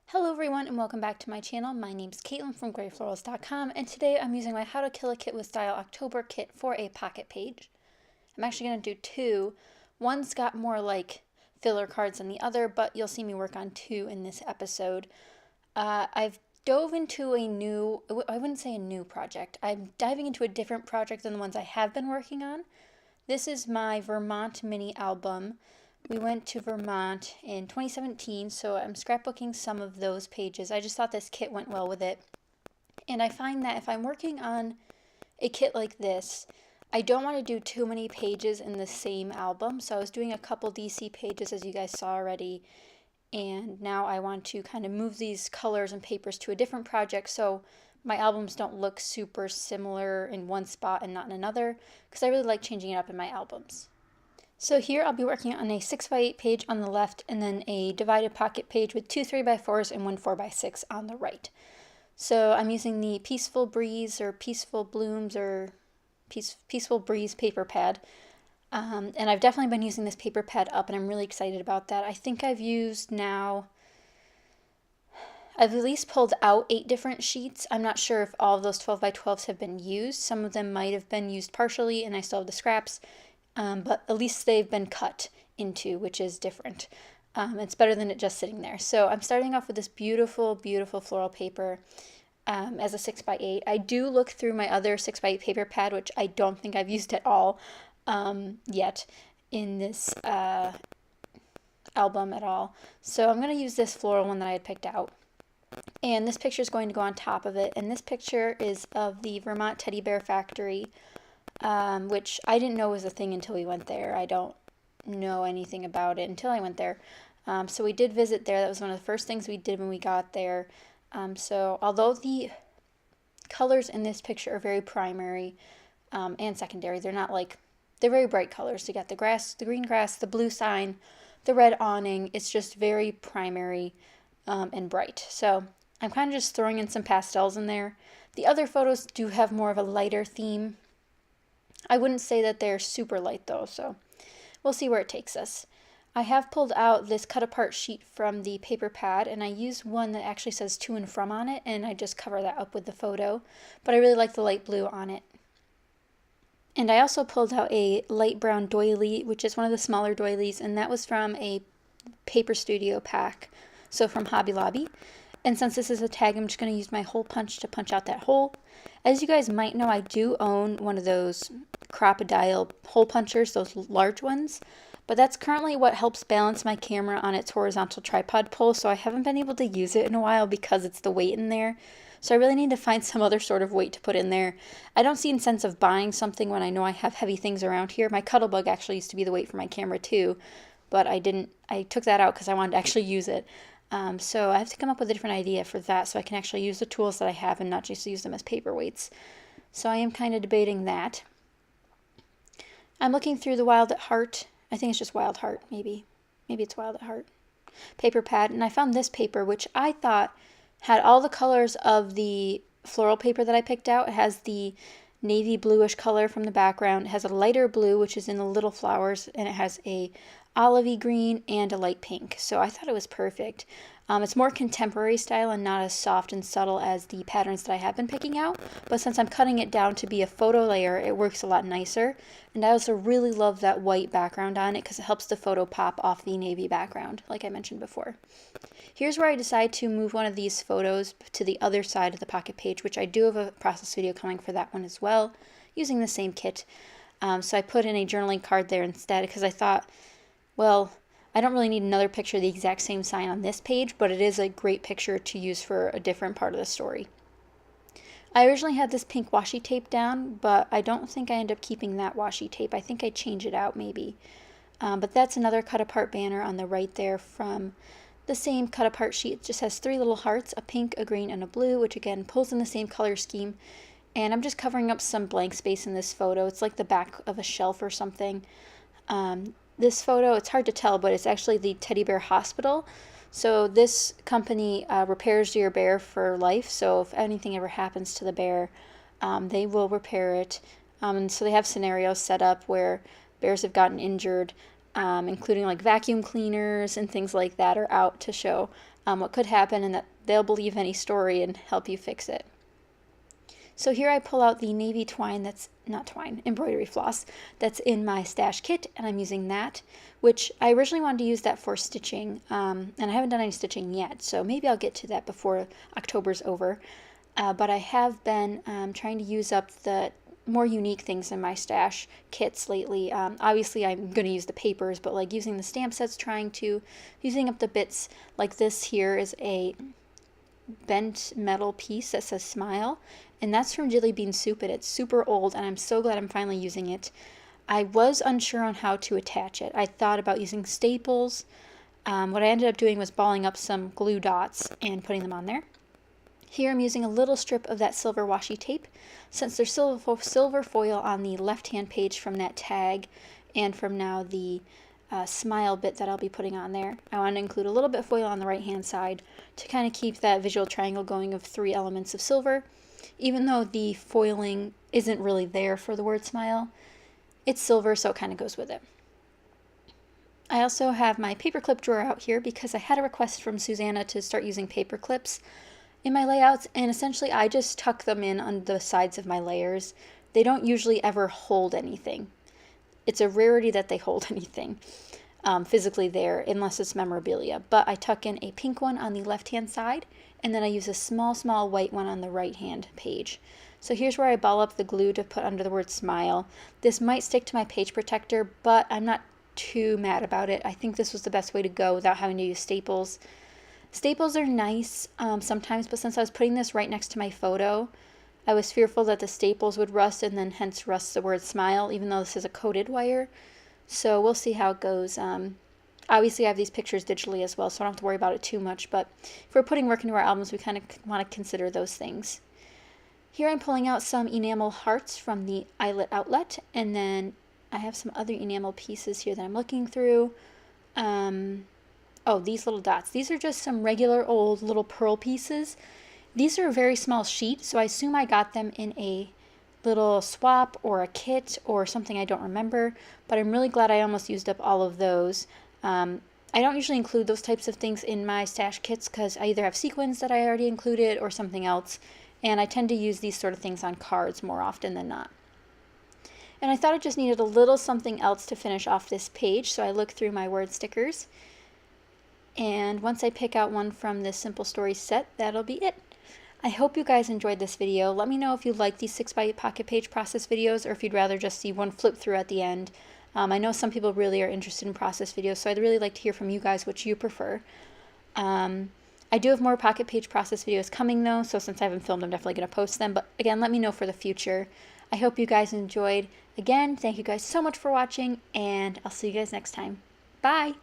Hello everyone and welcome back to my channel. My name's Caitlin from Florals.com and today I'm using my How to Kill a Kit with Style October kit for a pocket page. I'm actually going to do two. One's got more like filler cards than the other, but you'll see me work on two in this episode. I've dove into I wouldn't say a new project. I'm diving into a different project than the ones I have been working on. This is my Vermont mini album. We went to Vermont in 2017, so I'm scrapbooking some of those pages. I just thought this kit went well with it. And I find that if I'm working on a kit like this, I don't want to do too many pages in the same album. So I was doing a couple DC pages, as you guys saw already. And now I want to kind of move these colors and papers to a different project so my albums don't look super similar in one spot and not in another, because I really like changing it up in my albums. So here I'll be working on a 6x8 page on the left and then a divided pocket page with two 3x4s and one 4x6 on the right. So I'm using the Peaceful Breeze or Peaceful Blooms or Peaceful Breeze paper pad. And I've definitely been using this paper pad up and I'm really excited about that. I think I've at least pulled out 8 different sheets. I'm not sure if all of those 12x12s have been used. Some of them might have been used partially and I still have the scraps. But at least they've been cut into, which is different. It's better than it just sitting there. So I'm starting off with this beautiful, beautiful floral paper as a 6x8. I do look through my other 6x8 paper pad, which I don't think I've used at all yet in this album at all. So I'm going to use this floral one that I had picked out. And this picture is going to go on top of it. And this picture is of the Vermont Teddy Bear Factory, which I didn't know was a thing until we went there. I don't know anything about it until I went there. So we did visit there. That was one of the first things we did when we got there. So although the colors in this picture are very primary and secondary, they're very bright colors. You got the grass, the green grass, the blue sign, the red awning. It's just very primary and bright. So I'm kind of just throwing in some pastels in there. The other photos do have more of a lighter theme. I wouldn't say that they're super light though, so we'll see where it takes us. I have pulled out this cut apart sheet from the paper pad and I used one that actually says to and from on it and I just cover that up with the photo, but I really like the light blue on it. And I also pulled out a light brown doily, which is one of the smaller doilies, and that was from a Paper Studio pack, so from Hobby Lobby. And since this is a tag, I'm just going to use my hole punch to punch out that hole. As you guys might know, I do own one of those crocodile hole punchers, those large ones. But that's currently what helps balance my camera on its horizontal tripod pole, so I haven't been able to use it in a while because it's the weight in there. So I really need to find some other sort of weight to put in there. I don't see any sense of buying something when I know I have heavy things around here. My Cuttlebug actually used to be the weight for my camera too, but I took that out because I wanted to actually use it. So I have to come up with a different idea for that so I can actually use the tools that I have and not just use them as paperweights. So I am kind of debating that. I'm looking through the Wild at Heart. I think it's just Wild Heart, maybe. Maybe it's Wild at Heart. Paper pad, and I found this paper, which I thought had all the colors of the floral paper that I picked out. It has the navy bluish color from the background. It has a lighter blue, which is in the little flowers, and it has a olivey green and a light pink. So I thought it was perfect. It's more contemporary style and not as soft and subtle as the patterns that I have been picking out. But since I'm cutting it down to be a photo layer, it works a lot nicer. And I also really love that white background on it because it helps the photo pop off the navy background, like I mentioned before. Here's where I decide to move one of these photos to the other side of the pocket page, which I do have a process video coming for that one as well, using the same kit. So I put in a journaling card there instead because I thought, well, I don't really need another picture of the exact same sign on this page, but it is a great picture to use for a different part of the story. I originally had this pink washi tape down, but I don't think I end up keeping that washi tape. I think I change it out maybe. But that's another cut apart banner on the right there from the same cut apart sheet. It just has 3 little hearts, a pink, a green, and a blue, which again pulls in the same color scheme. And I'm just covering up some blank space in this photo. It's like the back of a shelf or something. This photo, it's hard to tell, but it's actually the Teddy Bear Hospital. So this company repairs your bear for life. So if anything ever happens to the bear, they will repair it. And so they have scenarios set up where bears have gotten injured including like vacuum cleaners and things like that, are out to show what could happen, and that they'll believe any story and help you fix it. So here I pull out the navy twine, that's not twine, embroidery floss, that's in my stash kit, and I'm using that, which I originally wanted to use that for stitching, and I haven't done any stitching yet, so maybe I'll get to that before October's over. But I have been trying to use up the more unique things in my stash kits lately. Obviously I'm going to use the papers, but like using the stamp sets, using up the bits. Like this here is a bent metal piece that says smile, and that's from Jelly Bean Soup, and it's super old, and I'm so glad I'm finally using it. I was unsure on how to attach it. I thought about using staples. What I ended up doing was balling up some glue dots and putting them on there. Here I'm using a little strip of that silver washi tape, since there's silver foil on the left-hand page from that tag, and from now the smile bit that I'll be putting on there. I want to include a little bit of foil on the right-hand side to kind of keep that visual triangle going of 3 elements of silver. Even though the foiling isn't really there for the word smile, it's silver, so it kind of goes with it. I also have my paperclip drawer out here because I had a request from Susanna to start using paper clips in my layouts, and essentially I just tuck them in on the sides of my layers. They don't usually ever hold anything. It's a rarity that they hold anything physically there, unless it's memorabilia. But I tuck in a pink one on the left-hand side, and then I use a small white one on the right-hand page. So here's where I ball up the glue to put under the word smile. This might stick to my page protector, but I'm not too mad about it. I think this was the best way to go without having to use staples. Staples are nice sometimes, but since I was putting this right next to my photo, I was fearful that the staples would rust and then hence rust the word smile, even though this is a coated wire. So we'll see how it goes. Obviously I have these pictures digitally as well, so I don't have to worry about it too much, but if we're putting work into our albums, we kind of want to consider those things. Here I'm pulling out some enamel hearts from the eyelet outlet, and then I have some other enamel pieces here that I'm looking through. Oh, these little dots. These are just some regular old little pearl pieces. These are a very small sheet, so I assume I got them in a little swap or a kit or something, I don't remember, but I'm really glad I almost used up all of those. I don't usually include those types of things in my stash kits because I either have sequins that I already included or something else, and I tend to use these sort of things on cards more often than not. And I thought I just needed a little something else to finish off this page, so I looked through my word stickers, and once I pick out one from this Simple Stories set, that'll be it. I hope you guys enjoyed this video. Let me know if you like these 6x8 pocket page process videos, or if you'd rather just see one flip through at the end. I know some people really are interested in process videos, so I'd really like to hear from you guys which you prefer. I do have more pocket page process videos coming though, so since I haven't filmed, I'm definitely going to post them. But again, let me know for the future. I hope you guys enjoyed. Again, thank you guys so much for watching, and I'll see you guys next time. Bye!